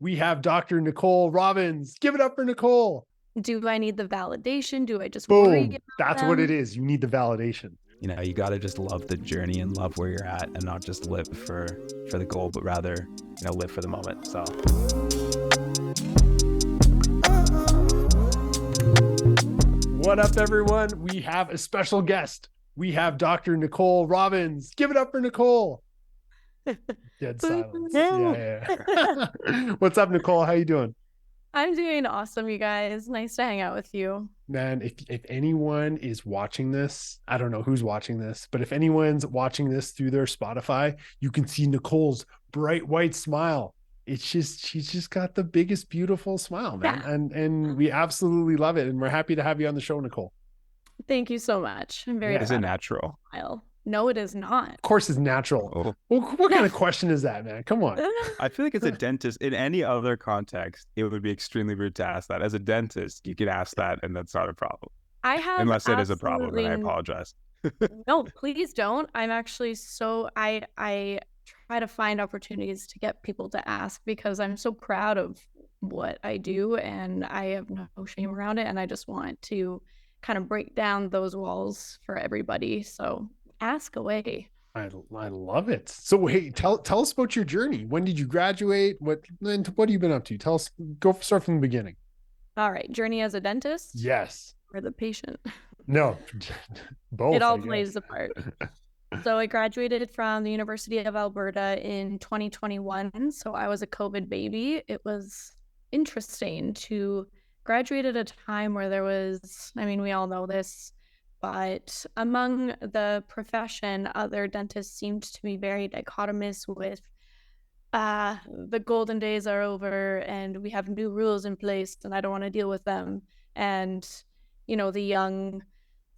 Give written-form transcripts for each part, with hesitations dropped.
we have Dr. Nicole Robins. Give it up for Nicole. Do I need the validation? Do I just worry Boom. about That's them? what it is. You need the validation. You know, you got to just love the journey and love where you're at, and not just live for the goal, but rather, live for the moment. So what up, everyone? We have a special guest. We have Dr. Nicole Robins. Give it up for Nicole. Dead silence. Yeah. What's up, Nicole? How you doing? I'm doing awesome, you guys. Nice to hang out with you. Man, if anyone is watching this, I don't know who's watching this, but if anyone's watching this through their Spotify, you can see Nicole's bright white smile. She's just got the biggest, beautiful smile, man. Yeah. And we absolutely love it. And we're happy to have you on the show, Nicole. Thank you so much. I'm very is it natural? No, it is not. Of course it's natural. Oh. Well, what kind of question is that, man? Come on. I feel like as a dentist, in any other context, it would be extremely rude to ask that. As a dentist, you can ask that, and that's not a problem. I have Unless it is a problem, then I apologize. No, please don't. I'm actually I try to find opportunities to get people to ask because I'm so proud of what I do and I have no shame around it. And I just want to kind of break down those walls for everybody. So ask away. I love it. So hey, tell us about your journey. When did you graduate? What have you been up to? Tell us. Start from the beginning. All right, journey as a dentist. Yes. Or the patient. No, both. It all plays a part. So I graduated from the University of Alberta in 2021. So I was a COVID baby. It was interesting to graduate at a time where there was, we all know this, but among the profession, other dentists seemed to be very dichotomous with the golden days are over and we have new rules in place and I don't want to deal with them. And, the young,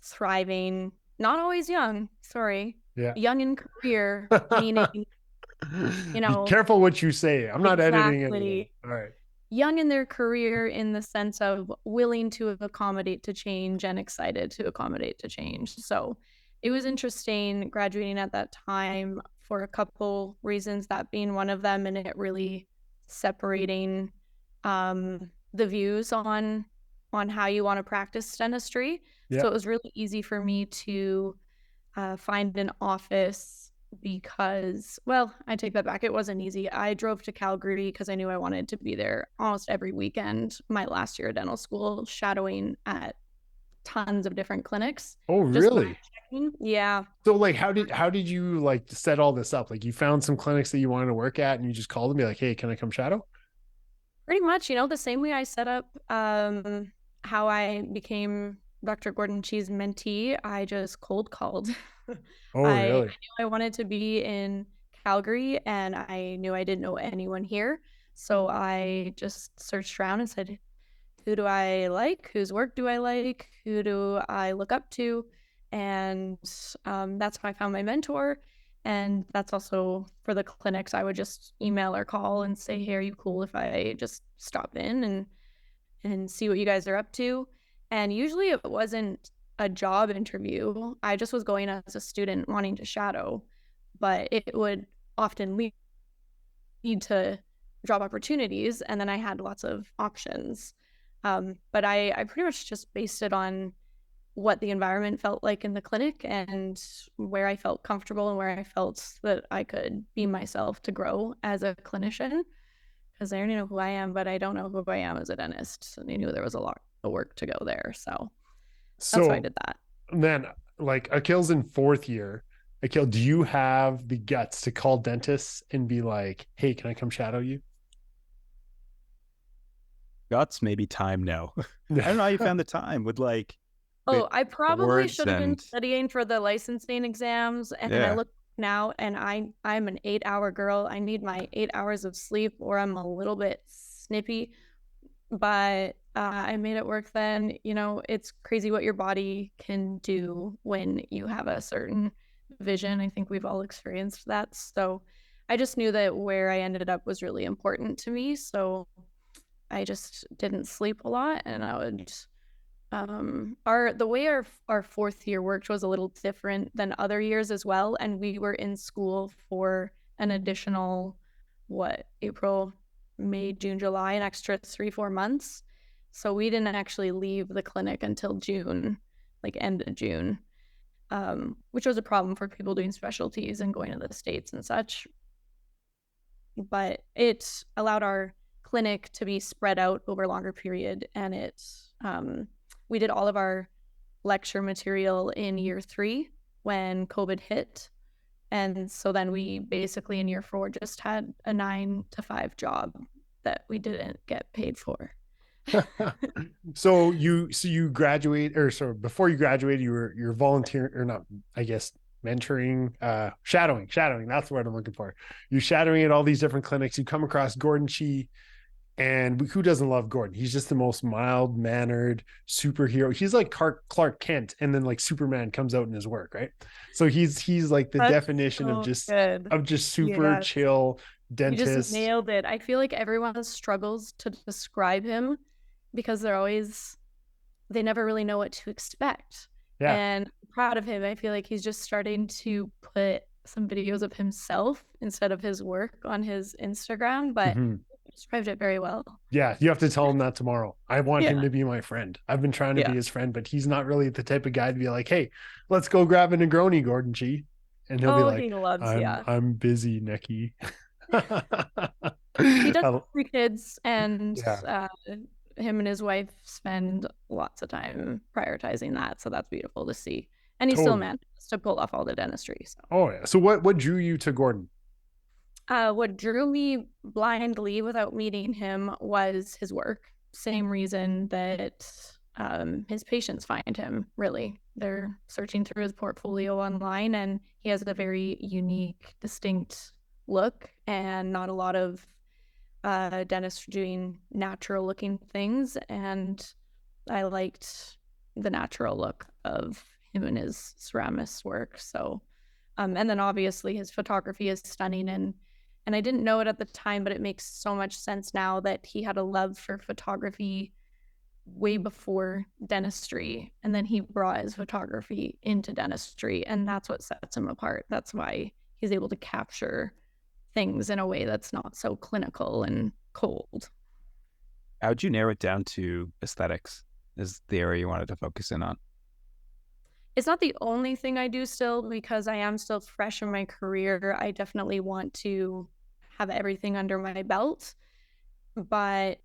thriving, not always young, sorry, young in career, meaning, Be careful what you say. I'm not editing it. All right. Young in their career in the sense of willing to accommodate to change and excited to accommodate to change. So it was interesting graduating at that time for a couple reasons, that being one of them, and it really separating the views on how you want to practice dentistry. Yeah. So it was really easy for me to find an office because, well, I take that back. It wasn't easy. I drove to Calgary because I knew I wanted to be there almost every weekend. My last year of dental school, shadowing at tons of different clinics. Oh, really? Yeah. So like, how did you like set all this up? Like you found some clinics that you wanted to work at and you just called them, be like, hey, can I come shadow? Pretty much, the same way I set up how I became Dr. Gordon Chee's mentee, I just cold called. Oh, really? I knew I wanted to be in Calgary and I knew I didn't know anyone here. So I just searched around and said, who do I like? Whose work do I like? Who do I look up to? And that's how I found my mentor. And that's also for the clinics. I would just email or call and say, hey, are you cool if I just stop in and see what you guys are up to? And usually it wasn't a job interview. I just was going as a student wanting to shadow, but it would often lead to job opportunities. And then I had lots of options. But I pretty much just based it on what the environment felt like in the clinic and where I felt comfortable and where I felt that I could be myself to grow as a clinician. Because I already know who I am, but I don't know who I am as a dentist. And I knew there was a lot of work to go there. So that's why I did that. Man, like Akil's in fourth year. Akil, do you have the guts to call dentists and be like, hey, can I come shadow you? Guts, maybe time, no. I don't know how you found the time with like. I probably should have been studying for the licensing exams. And I look now and I'm an 8-hour girl. I need my 8 hours of sleep or I'm a little bit snippy. But I made it work then. It's crazy what your body can do when you have a certain vision. I think we've all experienced that. So I just knew that where I ended up was really important to me. So I just didn't sleep a lot and I would the way our fourth year worked was a little different than other years as well. And we were in school for an additional, April May, June, July, an extra 3-4 months. So we didn't actually leave the clinic until June, like end of June, which was a problem for people doing specialties and going to the States and such. But it allowed our clinic to be spread out over a longer period. And we did all of our lecture material in year 3 when COVID hit. And so then we basically in year 4 just had a 9-to-5 job that we didn't get paid for. So you graduate, or so before you graduated, you're volunteering, or not, I guess, mentoring, shadowing. That's the word I'm looking for. You're shadowing at all these different clinics. You come across Gordon Chi, and who doesn't love Gordon? He's just the most mild mannered superhero. He's like Clark Kent, and then like Superman comes out in his work, right? So he's like the That's definition so of just good. super Yes. chill You dentist. just nailed it. I feel like everyone struggles to describe him because they never really know what to expect. Yeah. And I'm proud of him. I feel like he's just starting to put some videos of himself instead of his work on his Instagram, but Mhm. described it very well. Yeah, you have to tell him that tomorrow. I want Yeah. him to be my friend. I've been trying to Yeah. be his friend, but he's not really the type of guy to be like, "Hey, let's go grab a Negroni, Gordon Chi," and he'll be Oh, like, he loves, I'm busy, Nikki." He does have 3 kids, and Yeah. him and his wife spend lots of time prioritizing that. So that's beautiful to see. And he still Totally. manages to pull off all the dentistry. So. Oh yeah. So what drew you to Gordon? What drew me blindly without meeting him was his work. Same reason that his patients find him, really. They're searching through his portfolio online, and he has a very unique, distinct look, and not a lot of dentists doing natural looking things. And I liked the natural look of him and his ceramist work. So, and then obviously his photography is stunning, and I didn't know it at the time, but it makes so much sense now that he had a love for photography way before dentistry, and then he brought his photography into dentistry, and that's what sets him apart. That's why he's able to capture things in a way that's not so clinical and cold. How'd you narrow it down to aesthetics as the area you wanted to focus in on? It's not the only thing I do still, because I am still fresh in my career. I definitely want to have everything under my belt, but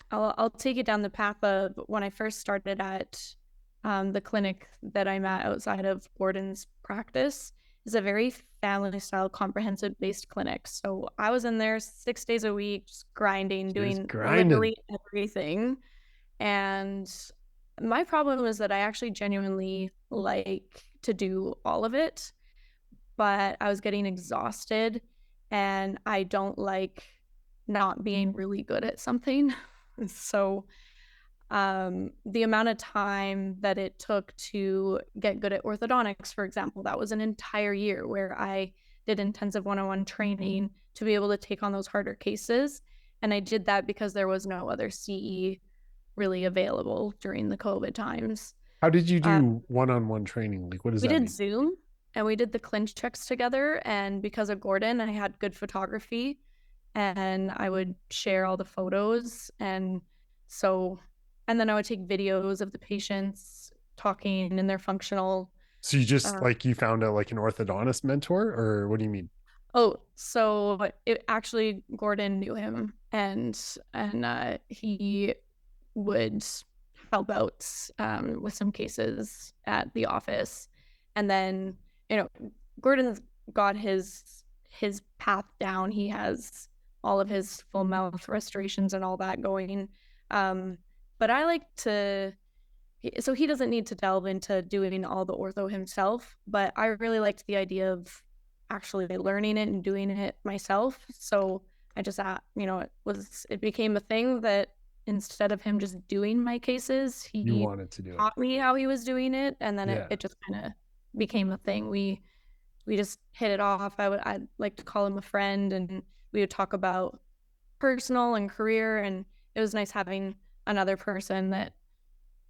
I'll take it down the path of when I first started at the clinic that I'm at outside of Gordon's practice is a very family style comprehensive based clinic. So I was in there 6 days a week, just grinding, doing literally everything. And my problem is that I actually genuinely like to do all of it, but I was getting exhausted, and I don't like not being really good at something. So the amount of time that it took to get good at orthodontics, for example, that was an entire year where I did intensive one-on-one training to be able to take on those harder cases. And I did that because there was no other CE really available during the COVID times. How did you do one-on-one training? Like, what does that mean? We did Zoom, and we did the clinch checks together. And because of Gordon, I had good photography, and I would share all the photos. And then I would take videos of the patients talking in their functional. So you just you found out like an orthodontist mentor, or what do you mean? Oh, so it actually, Gordon knew him, and he would help out with some cases at the office. And then, Gordon's got his path down. He has all of his full mouth restorations and all that going. But I like to, so he doesn't need to delve into doing all the ortho himself, but I really liked the idea of actually learning it and doing it myself. So I just, it became a thing that instead of him just doing my cases, You wanted to do taught me how he was doing it. And then it just kind of became a thing. We just hit it off. I'd like to call him a friend, and we would talk about personal and career. And it was nice having another person that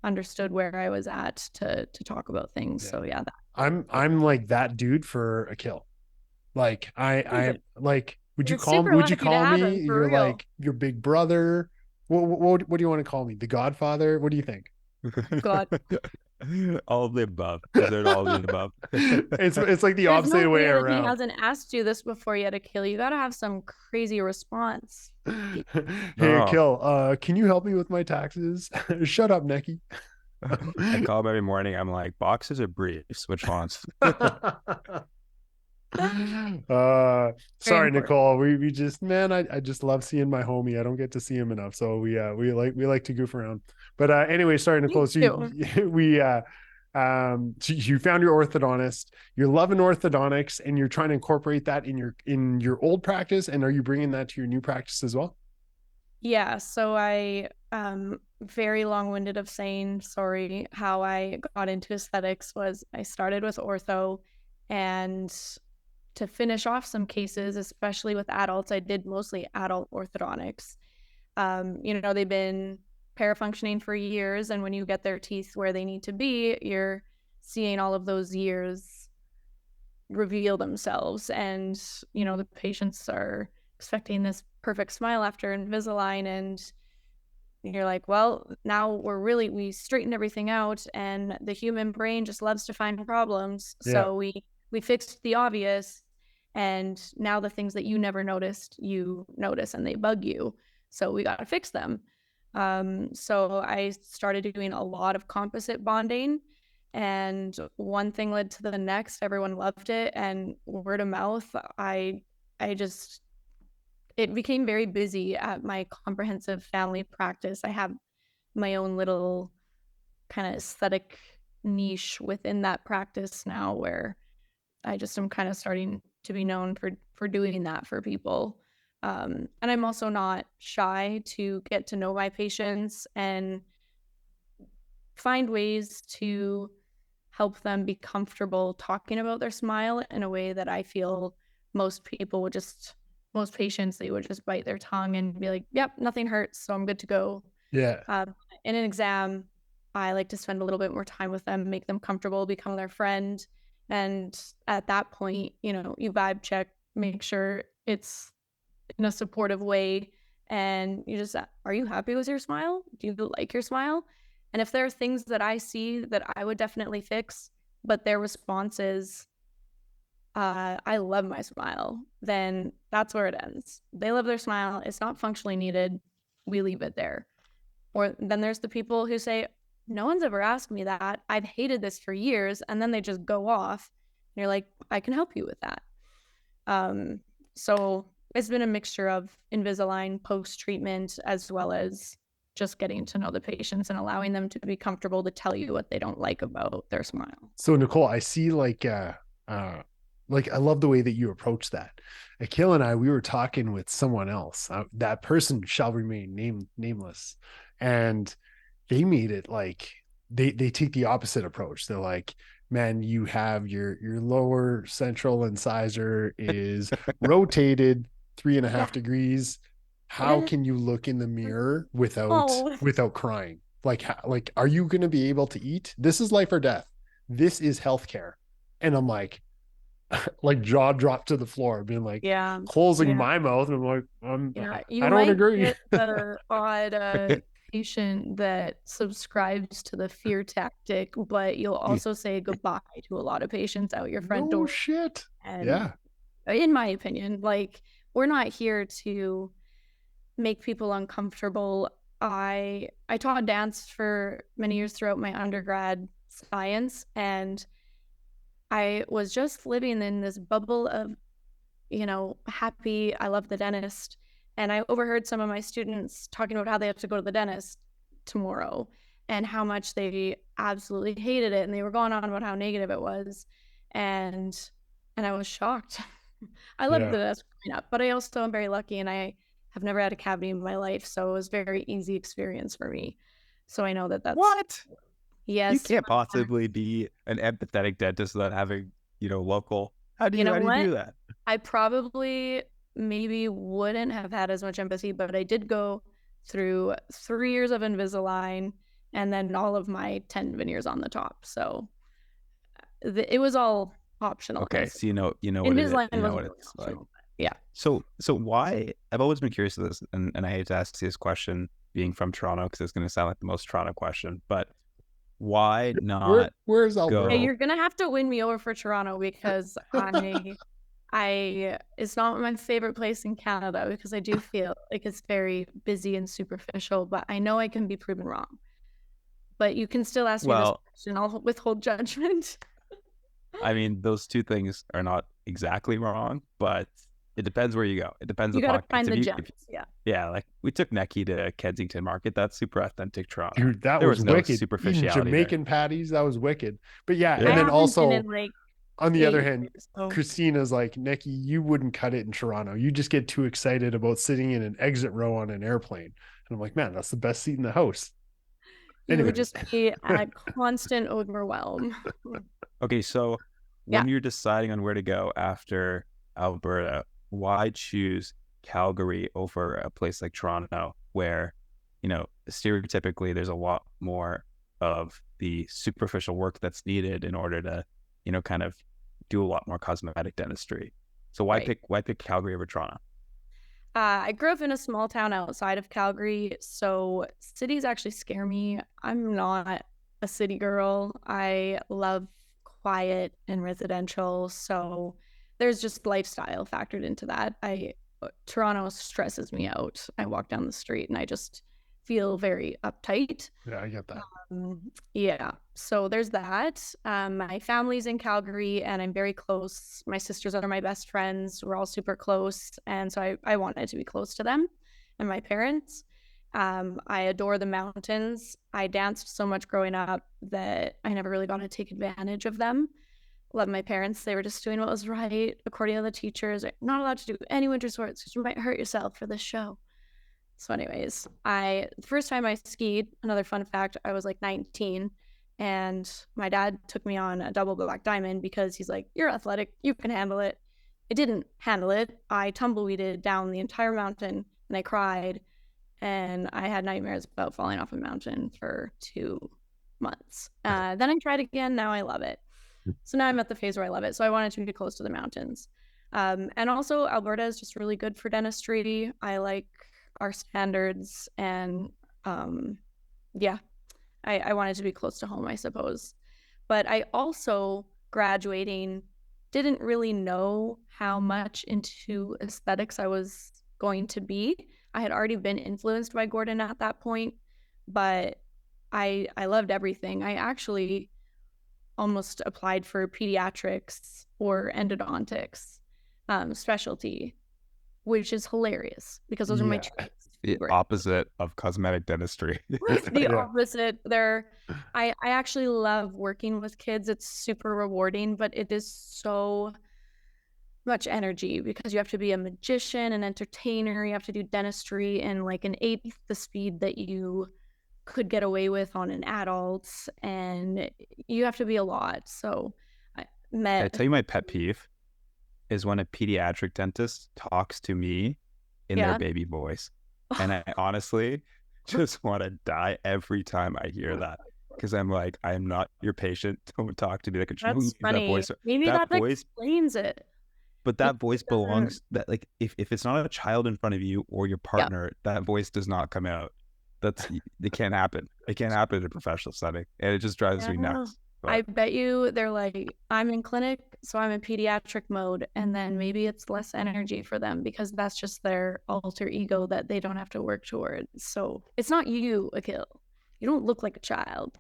understood where I was at to talk about things. Yeah. So yeah, I'm like that dude for a kill. Like I like Would you You're call super would you lucky to call have me him, for your real. like your big brother? What do you want to call me? The Godfather? What do you think? God. All of the above. Is it all of the above? It's like the There's no opposite way way that he around. hasn't asked you this before you had to kill. You got to have some crazy response. Hey, Oh, Kill, can you help me with my taxes? Shut up, Necky. I call him every morning. I'm like, boxes or briefs? Which ones? Very Sorry, important. Nicole. We just, man, I just love seeing my homie. I don't get to see him enough. So we like to goof around. But anyway, sorry, Me Nicole. So too. so you found your orthodontist. You're loving orthodontics, and you're trying to incorporate that in your old practice. And are you bringing that to your new practice as well? Yeah, so I very long-winded of saying sorry. How I got into aesthetics was I started with ortho, and to finish off some cases, especially with adults, I did mostly adult orthodontics. They've been parafunctioning for years, and when you get their teeth where they need to be, you're seeing all of those years reveal themselves. And, the patients are expecting this perfect smile after Invisalign, and you're like, well, now we straightened everything out, and the human brain just loves to find problems. Yeah. So we fixed the obvious, and now the things that you never noticed, you notice, and they bug you. So we got to fix them. So I started doing a lot of composite bonding, and one thing led to the next. Everyone loved it, and word of mouth, I just it became very busy at my comprehensive family practice. I have my own little kind of aesthetic niche within that practice now, where I just am kind of starting to be known for doing that for people. And I'm also not shy to get to know my patients and find ways to help them be comfortable talking about their smile in a way that I feel most patients, they would just bite their tongue and be like, yep, nothing hurts, so I'm good to go. Yeah. In an exam, I like to spend a little bit more time with them, make them comfortable, become their friend. And at that point, you vibe check, make sure it's in a supportive way. And you just, are you happy with your smile? Do you like your smile? And if there are things that I see that I would definitely fix, but their response is, I love my smile, then that's where it ends. They love their smile. It's not functionally needed. We leave it there. Or then there's the people who say, no one's ever asked me that. I've hated this for years. And then they just go off. And you're like, I can help you with that. So it's been a mixture of Invisalign post-treatment, as well as just getting to know the patients and allowing them to be comfortable to tell you what they don't like about their smile. So Nicole, I see like I love the way that you approach that. Akil and I, we were talking with someone else. That person shall remain nameless, and they made it like they take the opposite approach. They're like, man, you have your lower central incisor is rotated 3.5 degrees. How can you look in the mirror without Oh, without crying? Like, are you going to be able to eat? This is life or death. This is healthcare. And I'm like jaw dropped to the floor, being like yeah. closing Yeah. my mouth. And I'm like, Yeah. I You don't might agree. get the odd patient that subscribes to the fear tactic, but you'll also say goodbye to a lot of patients out your front No door. shit. And Yeah. in my opinion, like, we're not here to make people uncomfortable. I taught dance for many years throughout my undergrad science, and I was just living in this bubble of, happy, I love the dentist. And I overheard some of my students talking about how they have to go to the dentist tomorrow and how much they absolutely hated it. And they were going on about how negative it was. And I was shocked. I loved Yeah. the dentist growing up, but I also am very lucky, and I have never had a cavity in my life. So it was a very easy experience for me. So I know that that's, What? yes. You can't possibly be an empathetic dentist without having, local. How do You you know what? do that? I probably maybe wouldn't have had as much empathy, but I did go through 3 years of Invisalign and then all of my 10 veneers on the top. So it was all optional. Okay, so you know what Invisalign you know wasn't what really it's like. optional. Yeah. So why, I've always been curious of this, and I hate to ask this question being from Toronto because it's going to sound like the most Toronto question, but why not Where's Hey, Alberta? you're gonna have to win me over for Toronto because it's not my favorite place in Canada because I do feel like it's very busy and superficial, but I know I can be proven wrong. But you can still ask me this Well, question. I'll withhold judgment. I mean, those two things are not exactly wrong, but it depends where you go. It depends You on the gotta pockets. find the If gems. Yeah. yeah, like we took Necky to Kensington Market. That's super authentic Toronto. Dude, that There was was no wicked. Eating superficiality there. Jamaican patties, that was wicked. But yeah, I and then Yeah. haven't been also in like on the other 8 hand, years. So Christina's like, Nikki, you wouldn't cut it in Toronto. You just get too excited about sitting in an exit row on an airplane. And I'm like, man, that's the best seat in the house. you would Anyways, just be at constant overwhelm. Okay, so Yeah. when you're deciding on where to go after Alberta, why choose Calgary over a place like Toronto, where, stereotypically there's a lot more of the superficial work that's needed in order to, kind of do a lot more cosmetic dentistry. So Right. why pick Calgary over Toronto? I grew up in a small town outside of Calgary, so cities actually scare me. I'm not a city girl. I love quiet and residential, so there's just lifestyle factored into that. Toronto stresses me out. I walk down the street and I just feel very uptight. yeah, I get that. Yeah, so there's that. My family's in Calgary and I'm very close. My sisters are my best friends. We're all super close. And so I wanted to be close to them and my parents. I adore the mountains. I danced so much growing up that I never really got to take advantage of them. Love my parents. They were just doing what was right according to the teachers. You're not allowed to do any winter sports because you might hurt yourself for this show. So anyways, the first time I skied, another fun fact, I was like 19 and my dad took me on a double black diamond because he's like, you're athletic, you can handle it. I didn't handle it. I tumbleweeded down the entire mountain and I cried and I had nightmares about falling off a mountain for 2 months. Then I tried again. Now I love it. So now I'm at the phase where I love it. So I wanted to be close to the mountains. And also Alberta is just really good for dentistry. I like our standards and yeah, I wanted to be close to home, I suppose. But I also graduating didn't really know how much into aesthetics I was going to be. I had already been influenced by Gordon at that point, but I loved everything. I actually almost applied for pediatrics or endodontics specialty, which is hilarious because those are my Yeah. two The favorite. opposite of cosmetic dentistry. The Yeah. opposite. I actually love working with kids. It's super rewarding, but it is so much energy because you have to be a magician, an entertainer, you have to do dentistry in like an eighth the speed that you could get away with on an adult, and you have to be a lot. So I I met tell you, my pet peeve is when a pediatric dentist talks to me in their yeah. baby voice. And I honestly just want to die every time I hear that, because I'm like, I am not your patient. Don't talk to me like a That's use that funny. voice. Maybe That that voice, explains it. but Maybe that voice it doesn't. belongs, that like if it's not a child in front of you or your Yeah. partner, that voice does not come out. It can't happen. It can't happen in a professional setting. And it just drives me Yeah. nuts. I But bet you they're like, I'm in clinic, so I'm in pediatric mode. And then maybe it's less energy for them because that's just their alter ego that they don't have to work towards. So it's not you, Akil. You don't look like a child.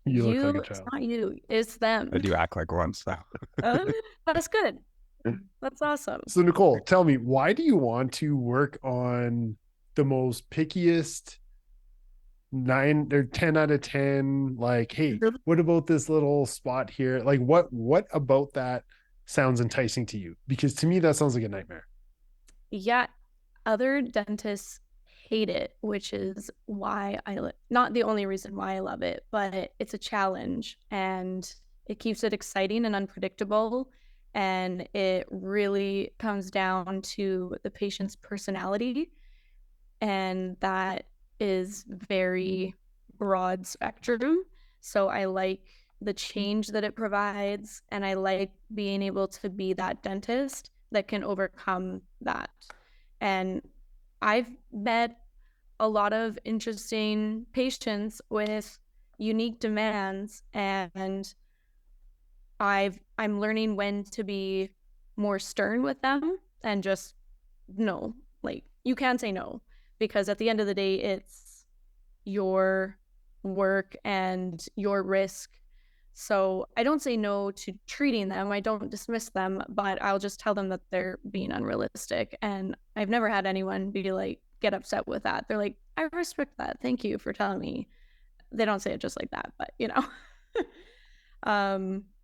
You look like a It's child. not you, it's them. I do act like one. So That's good. That's awesome. So Nicole, tell me, why do you want to work on the most pickiest 9 or 10 out of 10? Like, hey, what about this little spot here? Like, what about that sounds enticing to you? Because to me, that sounds like a nightmare. Yeah, other dentists hate it, which is why not the only reason why I love it, but it's a challenge and it keeps it exciting and unpredictable. And it really comes down to the patient's personality. And that is very broad spectrum. So I like the change that it provides, and I like being able to be that dentist that can overcome that. And I've met a lot of interesting patients with unique demands, and I'm learning when to be more stern with them and just no, like you can say no, because at the end of the day, it's your work and your risk. So I don't say no to treating them. I don't dismiss them, but I'll just tell them that they're being unrealistic. And I've never had anyone be like, get upset with that. They're like, I respect that. Thank you for telling me. They don't say it just like that, but you know.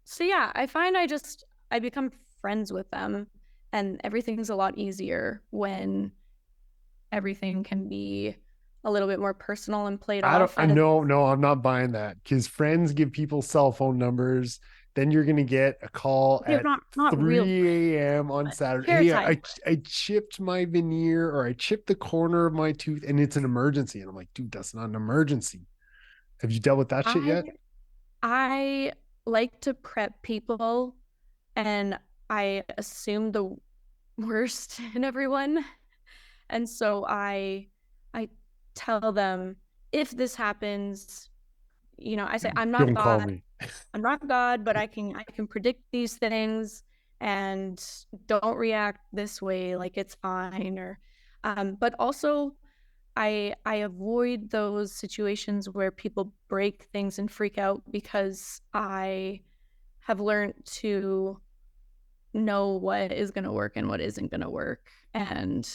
So yeah, I find I become friends with them, and everything's a lot easier when everything can be a little bit more personal and played I don't, off. I And know, no, I'm not buying that because friends give people cell phone numbers. Then you're going to get a call they're at not real friends, 3 a.m. on but Saturday. Hey, parasite. I chipped my veneer or I chipped the corner of my tooth and it's an emergency. And I'm like, dude, that's not an emergency. Have you dealt with that shit I yet? I like to prep people, and I assume the worst in everyone. And so I tell them, if this happens, you know, I say I'm not Don't call God. me. I'm not God, but I can predict these things, and don't react this way like it's fine. Or but also I avoid those situations where people break things and freak out, because I have learned to know what is going to work and what isn't going to work. And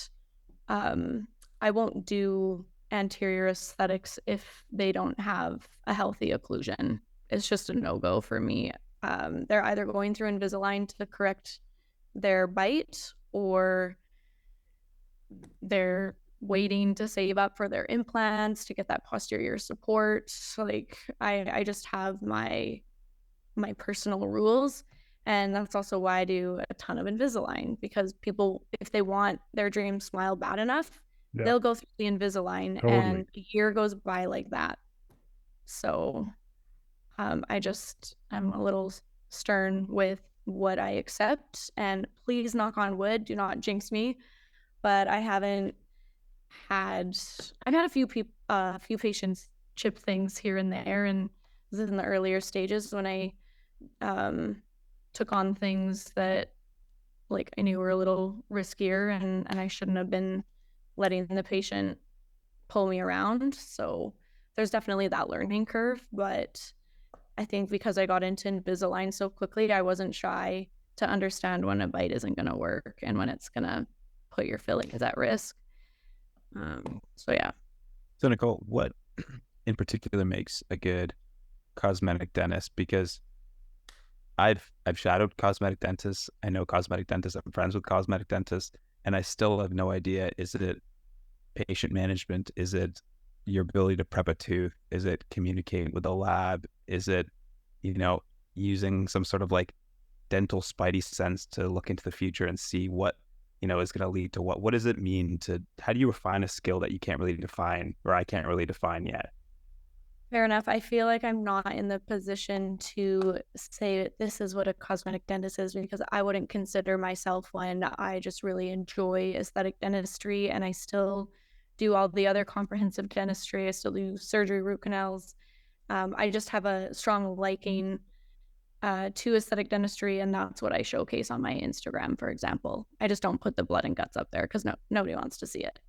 um, I won't do anterior aesthetics if they don't have a healthy occlusion. It's just a no-go for me. They're either going through Invisalign to correct their bite, or they're waiting to save up for their implants to get that posterior support. So like I just have my personal rules. And that's also why I do a ton of Invisalign, because people, if they want their dream smile bad enough, Yeah, they'll go through the Invisalign, totally. and a year goes by like that. So I'm a little stern with what I accept. And please, knock on wood, do not jinx me. But had I've had a few patients chip things here and there, and this is in the earlier stages when I took on things that like I knew were a little riskier, and I shouldn't have been letting the patient pull me around. So there's definitely that learning curve, but I think because I got into Invisalign so quickly, I wasn't shy to understand when a bite isn't going to work and when it's going to put your fillings at risk. So yeah. So Nicole, what in particular makes a good cosmetic dentist? Because I've shadowed cosmetic dentists. I know cosmetic dentists. I'm friends with cosmetic dentists, and I still have no idea. Is it patient management? Is it your ability to prep a tooth? Is it communicate with the lab? Is it, you know, using some sort of like dental spidey sense to look into the future and see what, you know, is going to lead to what? What does it mean to, how do you refine a skill that you can't really define, or I can't really define yet? Fair enough. I feel like I'm not in the position to say this is what a cosmetic dentist is, because I wouldn't consider myself one. I just really enjoy aesthetic dentistry, and I still do all the other comprehensive dentistry. I still do surgery, root canals. I just have a strong liking to aesthetic dentistry, and that's what I showcase on my Instagram, for example. I just don't put the blood and guts up there because nobody wants to see it.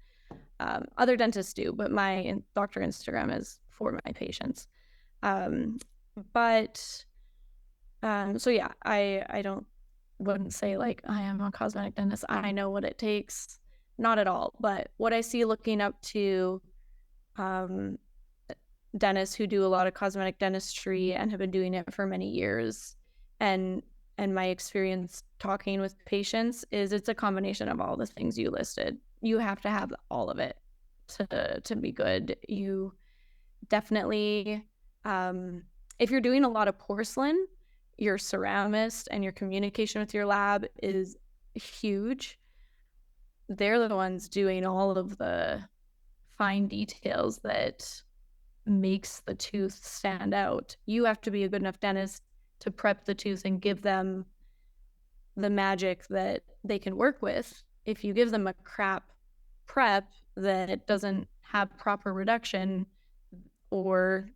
Other dentists do, but my doctor Instagram is for my patients. But so yeah, I wouldn't say like I am a cosmetic dentist. I know what it takes, not at all. But what I see looking up to dentists who do a lot of cosmetic dentistry and have been doing it for many years, and my experience talking with patients, is it's a combination of all the things you listed. You have to have all of it to be good. You definitely, if you're doing a lot of porcelain, your ceramist and your communication with your lab is huge. They're the ones doing all of the fine details that makes the tooth stand out. You have to be a good enough dentist to prep the tooth and give them the magic that they can work with. If you give them a crap prep that doesn't have proper reduction or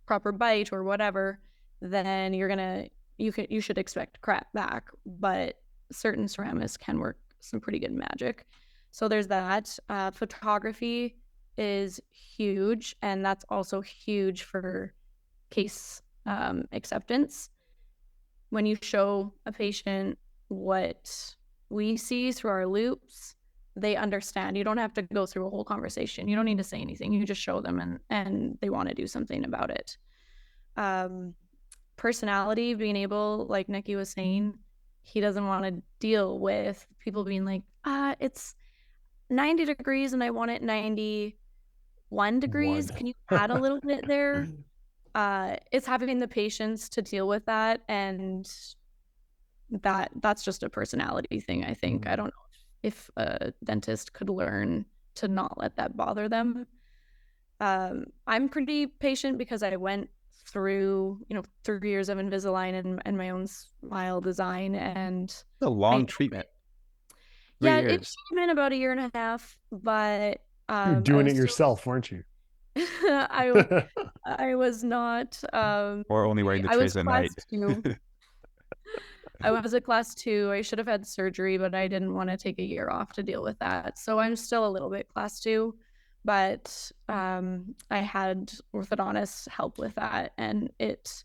proper bite or whatever, then you should expect crap back. But certain ceramics can work some pretty good magic. So there's that. Photography is huge, and that's also huge for case acceptance. When you show a patient what we see through our loops, they understand. You don't have to go through a whole conversation. You don't need to say anything. You just show them, and they want to do something about it. Personality, being able, like Nikki was saying, he doesn't want to deal with people being like, it's 90 degrees and I want it 91 degrees. Can you add a little bit there? It's having the patience to deal with that, and that's just a personality thing, I think. I don't know if a dentist could learn to not let that bother them. I'm pretty patient because I went through 3 years of Invisalign and my own smile design, and a long treatment. Yeah, it came in about 1.5 years, but you're doing it yourself, weren't you? I was not. Or only wearing the trays at night. I was a class 2. I should have had surgery, but I didn't want to take a year off to deal with that. So I'm still a little bit class 2, but I had orthodontists help with that, and it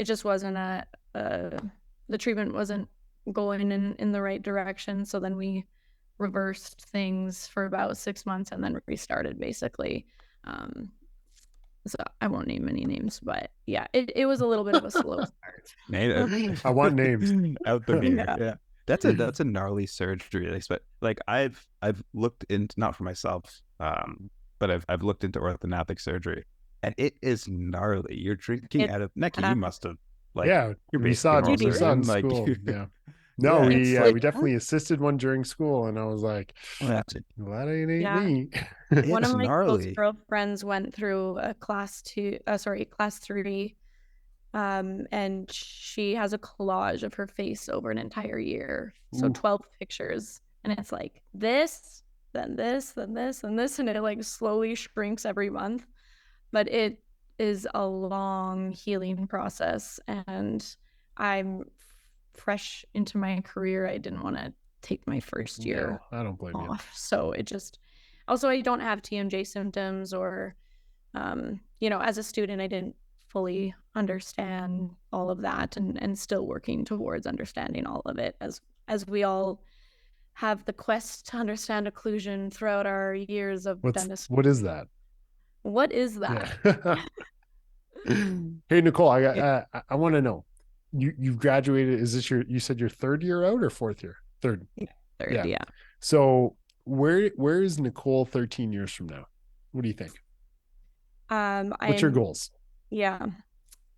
just wasn't the treatment wasn't going in the right direction. So then we reversed things for about 6 months and then restarted, basically. So I won't name any names, but yeah, it was a little bit of a slow start. I want names out there. Yeah. That's a gnarly surgery. Like I've looked into, not for myself, but I've looked into orthodontic surgery, and it is gnarly. You're drinking out of Nikki. You must have we saw it in school. Yeah. No, we definitely assisted one during school, and I was like, glad it ain't me. One of my close girlfriends went through a class 3, and she has a collage of her face over an entire year. So 12 pictures, and it's like this, then this, then this, and this, and it like slowly shrinks every month. But it is a long healing process, and I'm fresh into my career. I didn't want to take my first year I don't blame off. So it just, also I don't have TMJ symptoms, or as a student I didn't fully understand all of that, and still working towards understanding all of it, as we all have the quest to understand occlusion throughout our years of dentistry. What is that? What is that? Hey, Nicole, I want to know, you've graduated. Is this you said your 3rd year out or 4th year? Third. Yeah. So where is Nicole 13 years from now? What do you think? What's your goals? Yeah.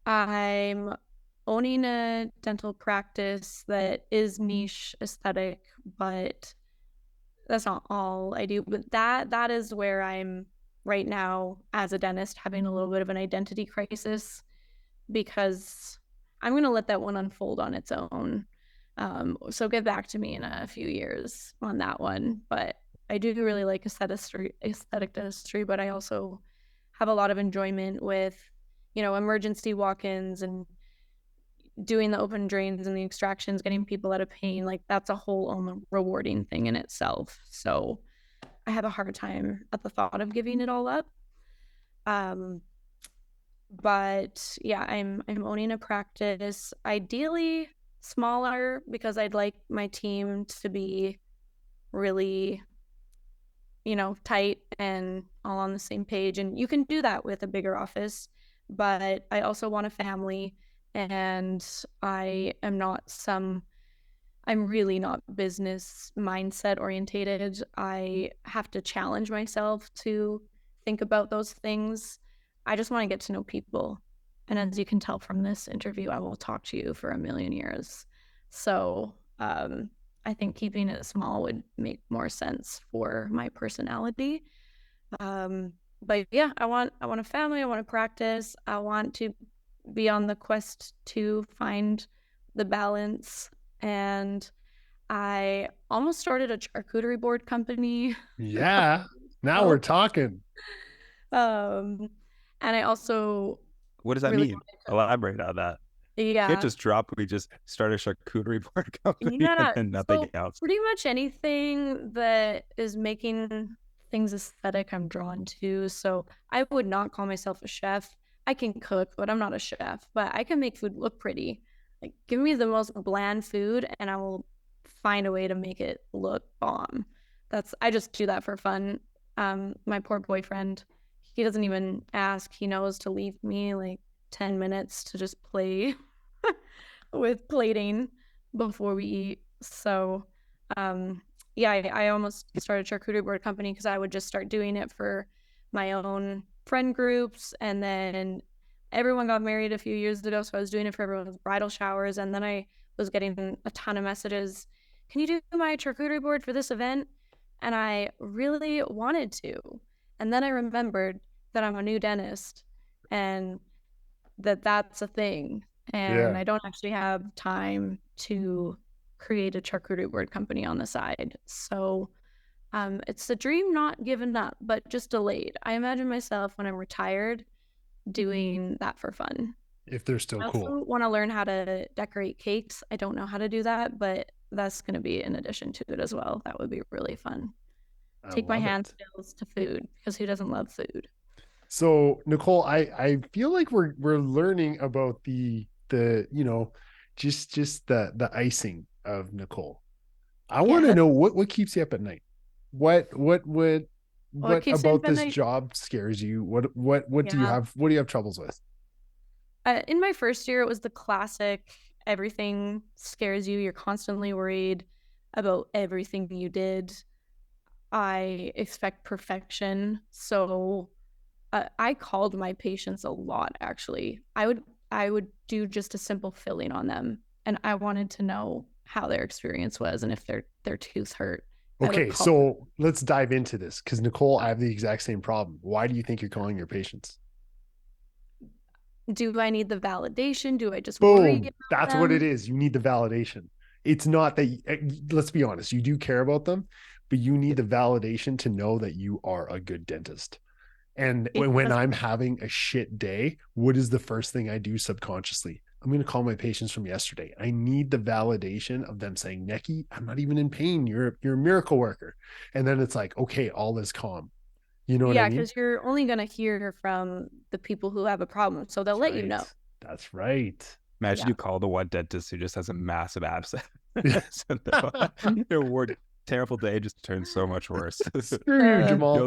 I'm owning a dental practice that is niche aesthetic, but that's not all I do. But that is where I'm right now as a dentist, having a little bit of an identity crisis, because I'm going to let that one unfold on its own. So get back to me in a few years on that one. But I do really like aesthetic dentistry, but I also have a lot of enjoyment with, emergency walk-ins and doing the open drains and the extractions, getting people out of pain. Like, that's a whole rewarding thing in itself. So I have a hard time at the thought of giving it all up. But yeah, I'm owning a practice, ideally smaller, because I'd like my team to be really, tight and all on the same page. And you can do that with a bigger office, but I also want a family, and I'm really not business mindset orientated. I have to challenge myself to think about those things. I just want to get to know people. And as you can tell from this interview, I will talk to you for a million years. So I think keeping it small would make more sense for my personality. But yeah, I want a family. I want to practice. I want to be on the quest to find the balance and I almost started a charcuterie board company. Yeah. Now we're talking. And I also What does that really mean? Elaborate on that. You can't yeah. just drop, we just start a charcuterie board company and Yeah. then nothing else. Pretty much anything that is making things aesthetic, I'm drawn to. So I would not call myself a chef. I can cook, but I'm not a chef. But I can make food look pretty. Like, give me the most bland food, and I will find a way to make it look bomb. I just do that for fun. My poor boyfriend, he doesn't even ask. He knows to leave me like 10 minutes to just play with plating before we eat. So, yeah, I almost started a charcuterie board company because I would just start doing it for my own friend groups. And then everyone got married a few years ago. So I was doing it for everyone's bridal showers. And then I was getting a ton of messages. Can you do my charcuterie board for this event? And I really wanted to. And then I remembered that I'm a new dentist and that's a thing. And I don't actually have time to create a charcuterie board company on the side. So it's a dream not given up, but just delayed. I imagine myself when I'm retired doing that for fun. If they're still I cool. also want to learn how to decorate cakes. I don't know how to do that, but that's going to be in addition to it as well. That would be really fun. Take my hand skills to food, because who doesn't love food? So Nicole, I feel like we're learning about the just the icing of Nicole. I want to know what keeps you up at night. What about this job scares you? What do you have troubles with? In my first year, it was the classic, everything scares you. You're constantly worried about everything you did. I expect perfection. So I called my patients a lot, actually. I would do just a simple filling on them, and I wanted to know how their experience was and if their tooth hurt. Okay, so let's dive into this, because Nicole, I have the exact same problem. Why do you think you're calling your patients? Do I need the validation? Do I just boom? That's what it is. You need the validation. It's not that, let's be honest, you do care about them, but you need the validation to know that you are a good dentist. And when I'm having a shit day, what is the first thing I do subconsciously? I'm going to call my patients from yesterday. I need the validation of them saying, Neki, I'm not even in pain. You're a miracle worker. And then it's like, okay, all is calm. You know what I mean? Yeah, because you're only going to hear from the people who have a problem. So they'll let you know. That's right. Imagine you call the one dentist who just has a massive abscess. Their terrible day just turns so much worse. Screw you, Jamal.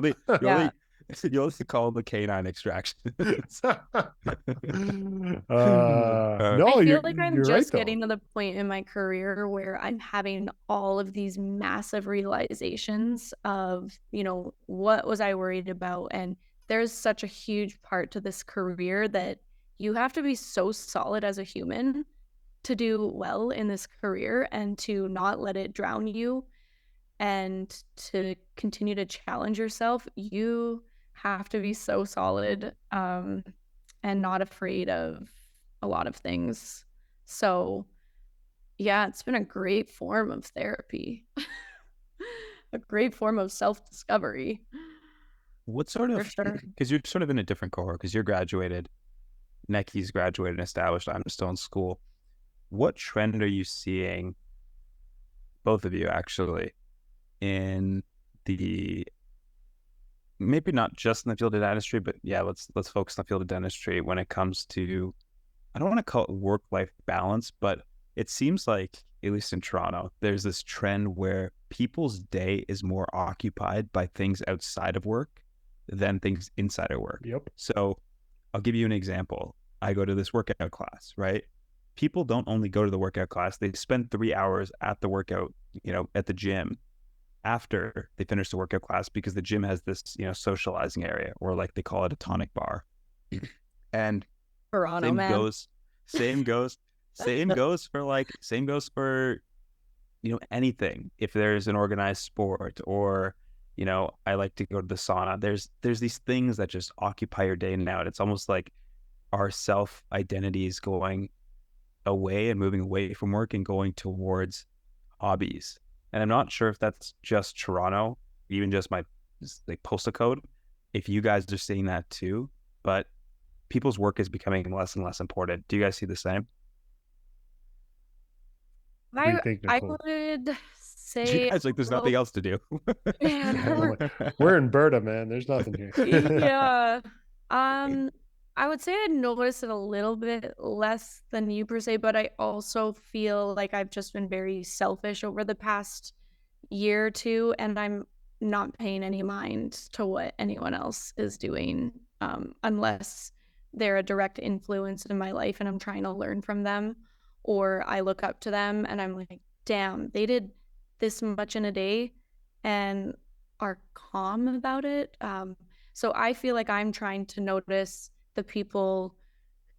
You only call the canine extraction. No, I feel like I'm just getting to the point in my career where I'm having all of these massive realizations of, what was I worried about? And there's such a huge part to this career that you have to be so solid as a human to do well in this career and to not let it drown you and to continue to challenge yourself. You have to be so solid and not afraid of a lot of things. So yeah, it's been a great form of therapy. A great form of self-discovery. What sort of, because you're sort of in a different cohort, because you're graduated, Neki's graduated and established, I'm still in school. What trend are you seeing, both of you actually, in the, maybe not just in the field of dentistry, but yeah, let's focus on the field of dentistry when it comes to, I don't want to call it work-life balance, but it seems like, at least in Toronto, there's this trend where people's day is more occupied by things outside of work than things inside of work. Yep. So I'll give you an example. I go to this workout class, right? People don't only go to the workout class, they spend 3 hours at the workout, at the gym after they finish the workout class, because the gym has this, socializing area, or like they call it a tonic bar. And same goes for anything. If there's an organized sport, or I like to go to the sauna, there's these things that just occupy your day now, and it's almost like our self identity is going away and moving away from work and going towards hobbies. And I'm not sure if that's just Toronto, even just my like postal code, if you guys are seeing that too, but people's work is becoming less and less important. Do you guys see the same? What do you think, I Nicole? would You say, guys like there's nothing else to do. I'm like, we're in Berta, man. There's nothing here. yeah. I would say I noticed it a little bit less than you per se, but I also feel like I've just been very selfish over the past year or two, and I'm not paying any mind to what anyone else is doing, unless they're a direct influence in my life and I'm trying to learn from them, or I look up to them and I'm like, damn, they did this much in a day and are calm about it. So I feel like I'm trying to notice the people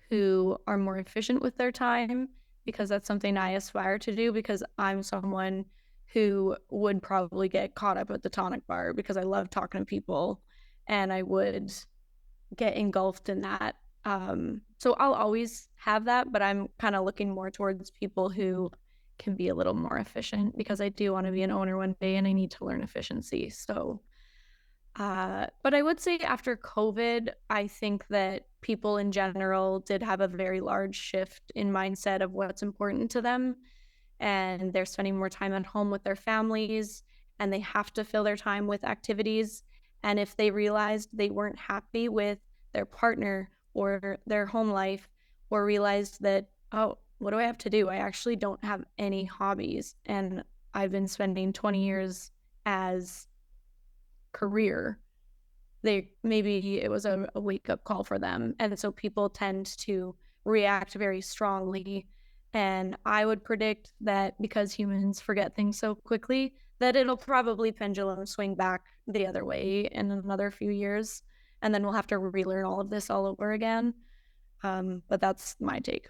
who are more efficient with their time, because that's something I aspire to do, because I'm someone who would probably get caught up at the tonic bar because I love talking to people and I would get engulfed in that. So I'll always have that, but I'm kind of looking more towards people who can be a little more efficient, because I do want to be an owner one day and I need to learn efficiency. So but I would say after COVID, I think that people in general did have a very large shift in mindset of what's important to them. And they're spending more time at home with their families, and they have to fill their time with activities. And if they realized they weren't happy with their partner or their home life, or realized that, oh, what do I have to do? I actually don't have any hobbies. And I've been spending 20 years as career, they maybe it was a wake-up call for them. And so people tend to react very strongly, and I would predict that because humans forget things so quickly, that it'll probably pendulum swing back the other way in another few years, and then we'll have to relearn all of this all over again. But that's my take.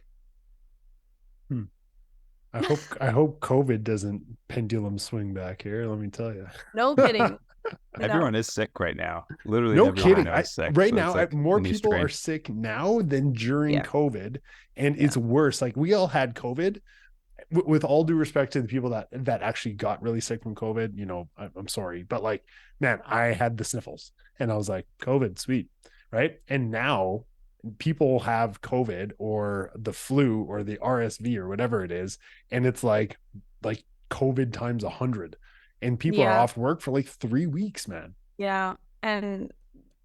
I hope COVID doesn't pendulum swing back here. Let me tell you. No kidding. Everyone is sick right now. Literally No everyone I kidding. know is sick. Right So it's now, like more a new people are strain. sick now than during Yeah. COVID, and Yeah. it's worse. Like, we all had COVID. With all due respect to the people that actually got really sick from COVID, I'm sorry, but like, man, I had the sniffles, and I was like, COVID, sweet, right? And now people have COVID or the flu or the RSV or whatever it is, and it's like COVID times 100, and people are Yeah. off work for like 3 weeks, man. Yeah. And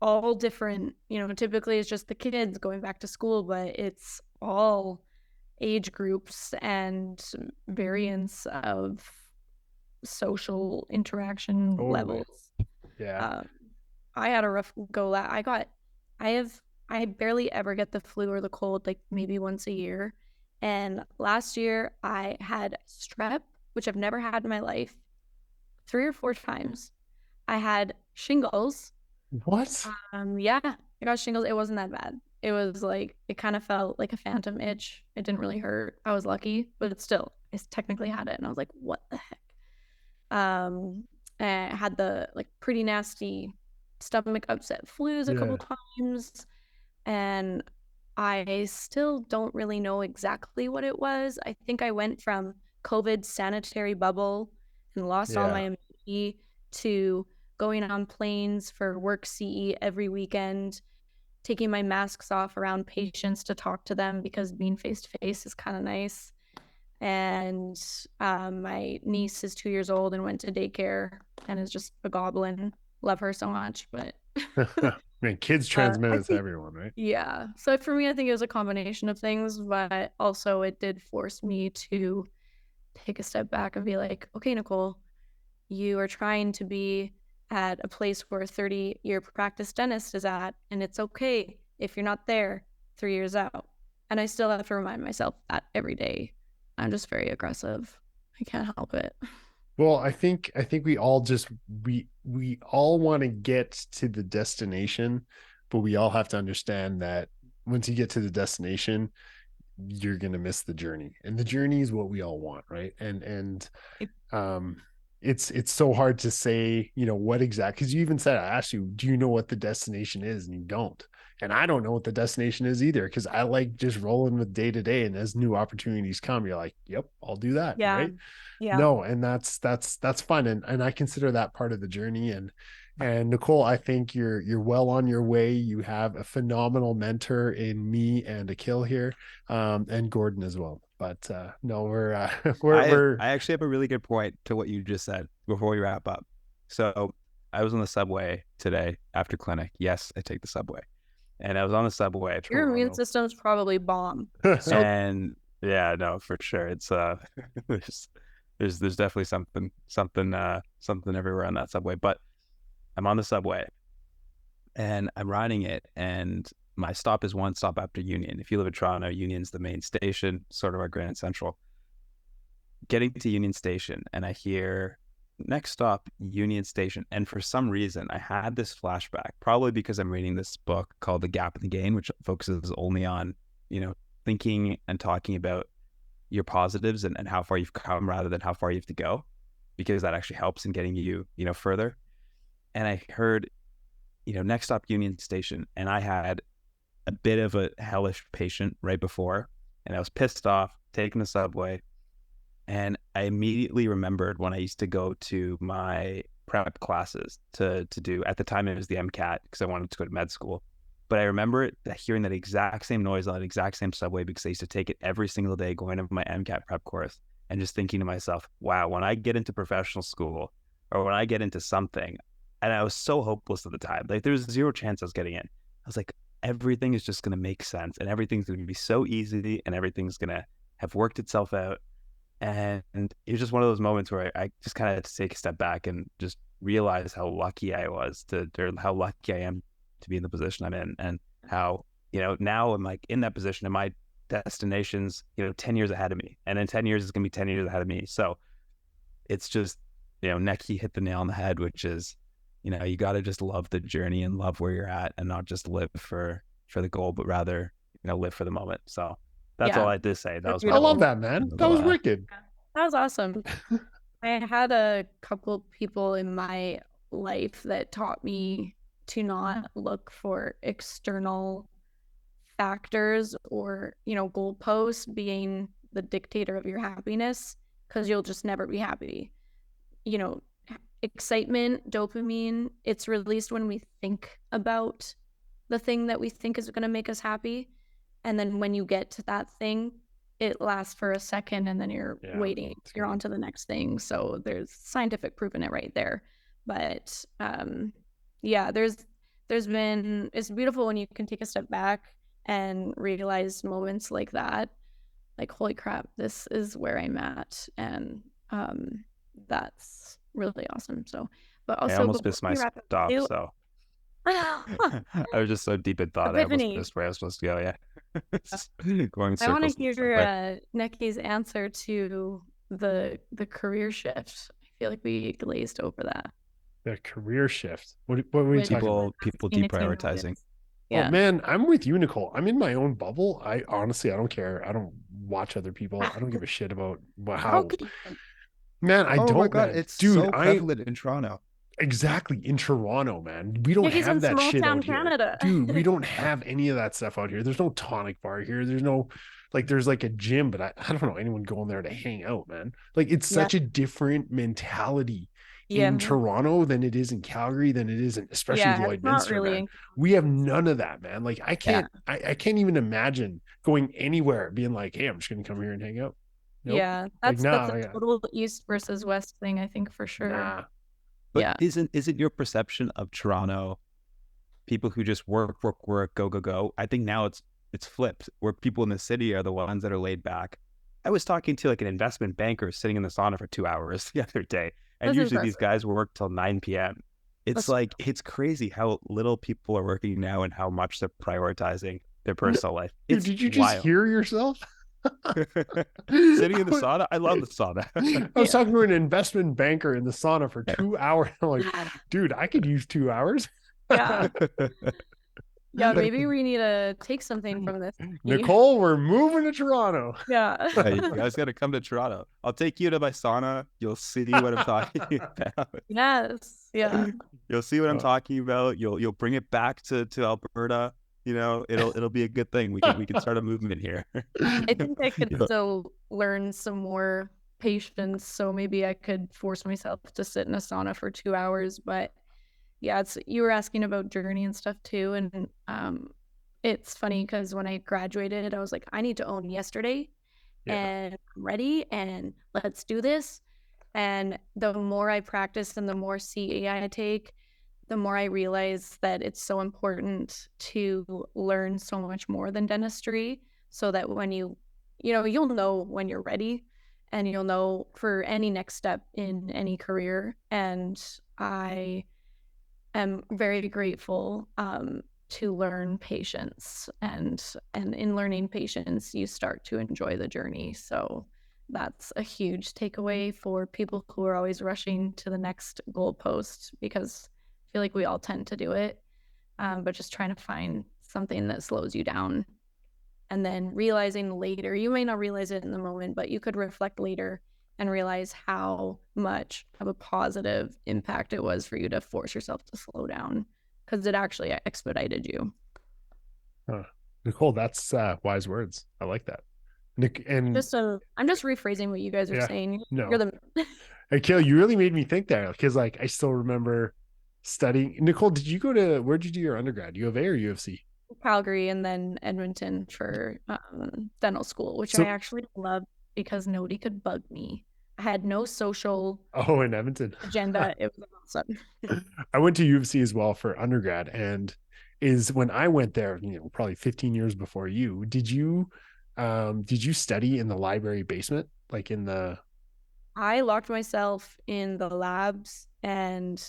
all different, typically it's just the kids going back to school, but it's all age groups and variants of social interaction Totally. levels. Yeah. I had a rough go. I barely ever get the flu or the cold, like maybe once a year. And last year I had strep, which I've never had in my life, 3 or 4 times. I had shingles. What? Yeah, I got shingles. It wasn't that bad. It was like, it kind of felt like a phantom itch. It didn't really hurt. I was lucky, but it's still, I technically had it. And I was like, what the heck? And I had the like pretty nasty stomach upset flus a couple times. And I still don't really know exactly what it was. I think I went from COVID sanitary bubble and lost all my immunity to going on planes for work CE every weekend, taking my masks off around patients to talk to them because being face to face is kind of nice. And my niece is 2 years old and went to daycare and is just a goblin. Love her so much, but Man, kids transmit it to everyone, right? yeah. So for me, I think it was a combination of things, but also it did force me to take a step back and be like, okay, Nicole, you are trying to be at a place where a 30-year practice dentist is at, and it's okay if you're not there 3 years out. And I still have to remind myself that every day. I'm just very aggressive. I can't help it. Well, I think we all just we all want to get to the destination, but we all have to understand that once you get to the destination, you're gonna miss the journey, and the journey is what we all want, right? And it's so hard to say, what exactly, because you even said, I asked you, do you know what the destination is, and you don't. And I don't know what the destination is either, because I like just rolling with day to day. And as new opportunities come, you're like, yep, I'll do that. Yeah. Right. Yeah. No, and that's fun. And I consider that part of the journey. And Nicole, I think you're well on your way. You have a phenomenal mentor in me and Akil here, and Gordon as well. But no, I actually have a really good point to what you just said before we wrap up. So I was on the subway today after clinic. Yes, I take the subway. And I was on the subway. Your immune system's probably bomb. And yeah, no, for sure. It's there's definitely something everywhere on that subway. But I'm on the subway and I'm riding it, and my stop is one stop after Union. If you live in Toronto, Union's the main station, sort of our Grand Central. Getting to Union Station, and I hear next stop, Union Station. And for some reason, I had this flashback, probably because I'm reading this book called The Gap and the Gain, which focuses only on, thinking and talking about your positives and how far you've come rather than how far you have to go, because that actually helps in getting you, further. And I heard, next stop, Union Station. And I had a bit of a hellish patient right before, and I was pissed off taking the subway. And I immediately remembered when I used to go to my prep classes to do, at the time it was the MCAT, because I wanted to go to med school. But I remember hearing that exact same noise on that exact same subway, because I used to take it every single day going to my MCAT prep course, and just thinking to myself, wow, when I get into professional school or when I get into something, and I was so hopeless at the time, like there was zero chance I was getting in. I was like, everything is just going to make sense, and everything's going to be so easy, and everything's going to have worked itself out. And it was just one of those moments where I just kind of had to take a step back and just realize how lucky I was or how lucky I am to be in the position I'm in, and how, now I'm like in that position, and my destination's, 10 years ahead of me. And in 10 years, it's going to be 10 years ahead of me. So it's just, Neki hit the nail on the head, which is, you got to just love the journey and love where you're at, and not just live for the goal, but rather, live for the moment. So that's all I did say. That was I love that, man. That was wicked. That was awesome. I had a couple people in my life that taught me to not look for external factors or, goalposts being the dictator of your happiness, because you'll just never be happy. Excitement, dopamine, it's released when we think about the thing that we think is going to make us happy. And then when you get to that thing, it lasts for a second, and then you're waiting. You're on to the next thing. So there's scientific proof in it right there. But there's been, it's beautiful when you can take a step back and realize moments like that. Like, holy crap, this is where I'm at. And that's really awesome. So, but also, I almost missed my stop. So I was just so deep in thought. Epiphany. I almost missed where I was supposed to go. Yeah. Going I want to hear Neki's answer to the career shift. I feel like we glazed over that. The career shift. What were we talking about? People deprioritizing. Yeah. Oh man, I'm with you, Nicole. I'm in my own bubble. I don't care. I don't watch other people. I don't give a shit about how. Man, I don't. Oh my God, man. it's so prevalent in Toronto. Exactly, in Toronto, man. We don't have that shit out Canada. here. Dude, we don't have any of that stuff out here. There's no tonic bar here. There's no, there's like a gym, but I don't know anyone going there to hang out, man. Like, it's such a different mentality in Toronto than it is in Calgary, than it is in, especially Lloydminster, really. Man. We have none of that, man. Like, I can't even imagine going anywhere being like, hey, I'm just gonna come here and hang out. Nope. Yeah, that's a total East versus West thing, I think, for sure. Nah. But isn't your perception of Toronto people who just work, go? I think now it's flipped, where people in the city are the ones that are laid back. I was talking to like an investment banker sitting in the sauna for 2 hours the other day, and that's usually impressive. These guys work till 9 p.m. It's it's crazy how little people are working now and how much they're prioritizing their personal life. It's Did you just hear yourself? Sitting in the sauna. I love the sauna. I was talking to an investment banker in the sauna for 2 hours. I'm like, dude, I could use 2 hours. Yeah. Maybe we need to take something from this. Nicole, we're moving to Toronto. Yeah. Hey, you guys got to come to Toronto. I'll take you to my sauna. You'll see what I'm talking about. Yes. Yeah. You'll see what I'm talking about. You'll bring it back to Alberta. it'll be a good thing. We can start a movement here. I think I could You know, still learn some more patience, so maybe I could force myself to sit in a sauna for 2 hours. But yeah, it's you were asking about journey and stuff too, and it's funny because when I graduated, I was like, I need to own yesterday, Yeah. and I'm ready, and let's do this. And the more I practice and the more CA I take, the more I realize that it's so important to learn so much more than dentistry so that when you'll know when you're ready and you'll know for any next step in any career. And I am very grateful to learn patience, and in learning patience you start to enjoy the journey. So that's a huge takeaway for people who are always rushing to the next goalpost, because I feel like we all tend to do it, but just trying to find something that slows you down, and then realizing later, you may not realize it in the moment, but you could reflect later and realize how much of a positive impact it was for you to force yourself to slow down, because it actually expedited you. Huh. Nicole, that's wise words. I like that. Nick, and I'm just rephrasing what you guys are yeah, saying. You're no. the Hey, Kayla, you really made me think there because like I still remember studying. Nicole, where'd you do your undergrad? U of A or U of C? Calgary and then Edmonton for dental school, which I So, actually loved because nobody could bug me. I had no social oh, in Edmonton. agenda. It was awesome. I went to U of C as well for undergrad, and is when I went there, probably 15 years before you. Did you study in the library basement, like in the? I locked myself in the labs, and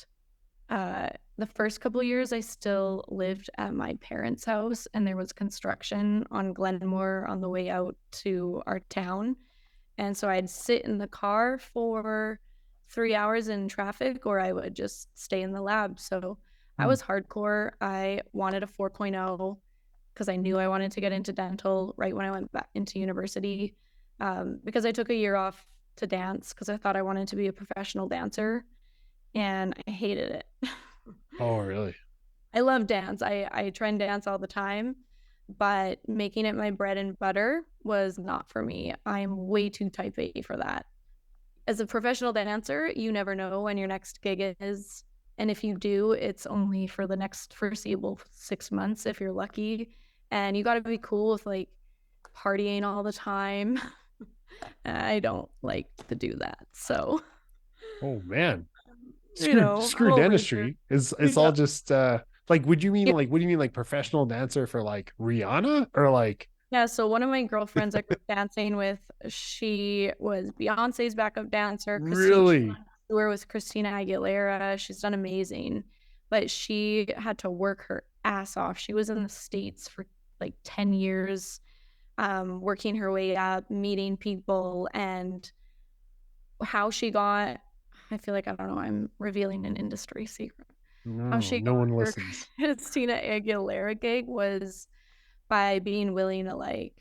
the first couple of years I still lived at my parents' house, and there was construction on Glenmore on the way out to our town. And so I'd sit in the car for 3 hours in traffic, or I would just stay in the lab. So I Hmm. was hardcore. I wanted a 4.0 because I knew I wanted to get into dental right when I went back into university, because I took a year off to dance because I thought I wanted to be a professional dancer, and I hated it. Oh, really? I love dance. I try and dance all the time, but making it my bread and butter was not for me. I'm way too type A for that. As a professional dancer, you never know when your next gig is. And if you do, it's only for the next foreseeable 6 months if you're lucky. And you got to be cool with like partying all the time. I don't like to do that. So, Oh man, you screw know, I'm screw over here. dentistry. It's all Yeah. just like. Would you mean like? What do you mean like professional dancer for like Rihanna or like? Yeah, so one of my girlfriends I grew up dancing with, she was Beyonce's backup dancer. She went Really? on tour with Christina Aguilera. She's done amazing, but she had to work her ass off. She was in the States for like 10 years, working her way up, meeting people, and how she got, I feel like, I don't know, I'm revealing an industry secret. How No, she no got one her listens. Christina Aguilera gig was by being willing to like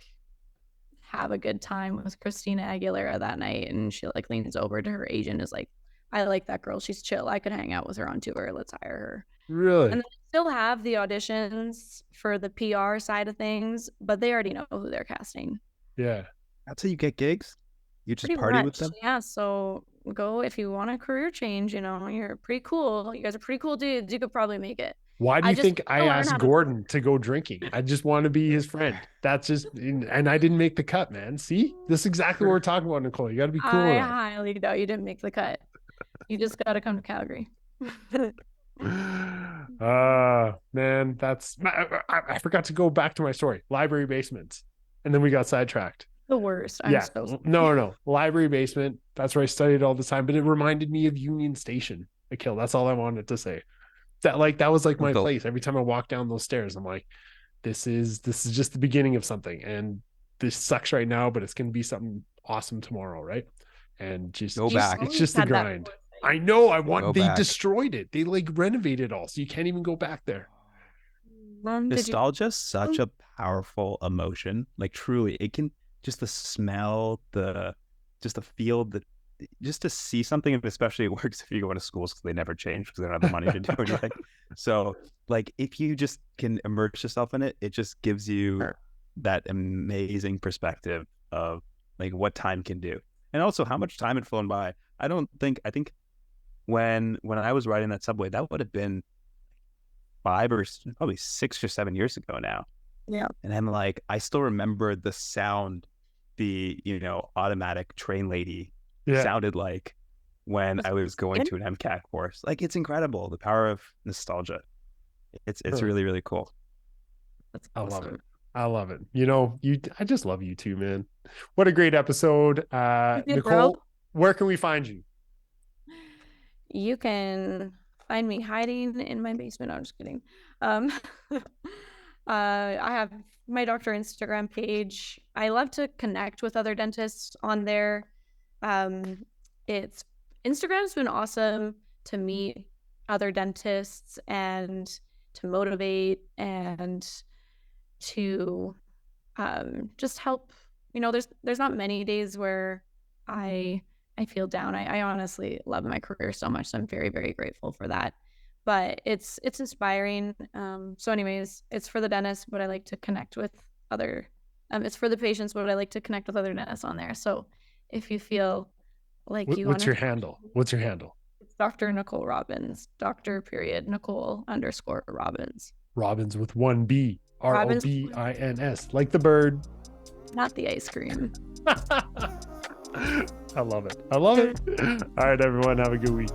have a good time with Christina Aguilera that night. And she like leans over to her agent, is like, I like that girl. She's chill. I could hang out with her on tour. Let's hire her. And Really? they still have the auditions for the PR side of things, but they already know who they're casting. Yeah. That's how you get gigs. You just Pretty party with much. them. Yeah. So go if you want a career change, you're pretty cool. You guys are pretty cool dudes. You could probably make it. Why do I you just think need I to learn asked how to Gordon to go drinking? I just want to be his friend. That's just, and I didn't make the cut, man. See, this is exactly what we're talking about, Nicole. You got to be cool I enough. highly doubt you didn't make the cut. You just got to come to Calgary. Man, I forgot to go back to my story. Library basements, and then we got sidetracked. The worst. I'm Yeah, so sorry. no. Library basement. That's where I studied all the time. But it reminded me of Union Station. Akil. That's all I wanted to say. That was like my The place. Every time I walk down those stairs, I'm like, this is just the beginning of something, and this sucks right now, but it's gonna be something awesome tomorrow, right? And just Go just back. it's Always just the had that grind. foresight. I know. Go They back. destroyed it. They like renovated all, so you can't even go back there. Did you? Nostalgia is such a powerful emotion. Like truly, it can just the smell, just the feel, that just to see something, and especially it works if you go into schools because they never change because they don't have the money to do anything. So like if you just can immerse yourself in it, it just gives you that amazing perspective of like what time can do, and also how much time had flown by. I think when I was riding that subway, that would have been probably 6 or 7 years ago now. Yeah. And I'm like, I still remember the sound the automatic train lady sounded like when I was going to an MCAT course. Like, it's incredible, the power of nostalgia. It's really, really cool. That's awesome. I love it. I love it. I just love you too, man. What a great episode. Nicole, where can we find you? You can find me hiding in my basement. I'm just kidding. I have my doctor Instagram page. I love to connect with other dentists on there. Instagram's been awesome to meet other dentists and to motivate and to just help. There's not many days where I feel down. I honestly love my career so much, so I'm very, very grateful for that. But it's inspiring. So anyways, it's for the dentists, but I like to connect with other, it's for the patients, but I like to connect with other dentists on there. So if you feel like you want to... What's your handle? It's Dr. Nicole Robins, Dr.Nicole_Robins. Robins with 1 B, ROBINS, like the bird. Not the ice cream. I love it. All right, everyone, have a good week.